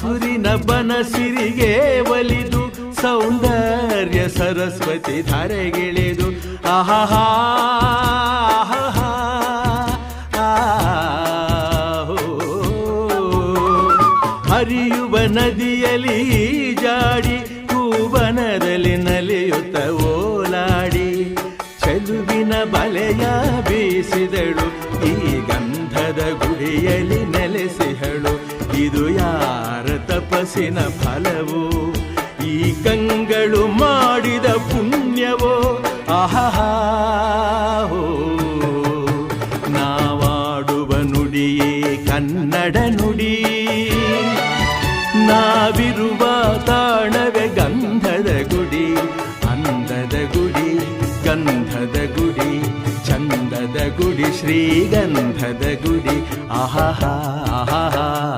ಹಸುರಿನ ಬನಸಿರಿಗೆ ಒಲಿದು ಸೌಂದರ್ಯ ಸರಸ್ವತಿ ಧಾರೆಗಿಳಿದು ಆಹಾ ಹರಿಯುವ ನದಿಯಲ್ಲಿ ಜಾಡಿ ಹೂವನದಲ್ಲಿ ನಲಿಯುತ್ತ ಓಲಾಡಿ ಚೆಲುವಿನ ಬಲೆಯ ಬೀಸಿದಳು ಈ ಗಂಧದ ಗುಡಿಯಲ್ಲಿ ನೆಲೆಸಿಹಳು ಇದು ಯಾರ ತಪಸ್ಸಿನ ಫಲವೋ ಈ ಕಂಗಳು ಮಾಡಿದ ಪುಣ್ಯವೋ ಆಹಾ ನಾವಾಡುವ ನುಡಿಯೇ ಕನ್ನಡ ನುಡಿ ನಾವಿರುವ ತಾಣವೇ ಗಂಧದ ಗುಡಿ ಅಂದದ ಗುಡಿ ಗಂಧದ ಗುಡಿ ಚಂದದ ಗುಡಿ ಶ್ರೀಗಂಧದ ಗುಡಿ ಆಹಾ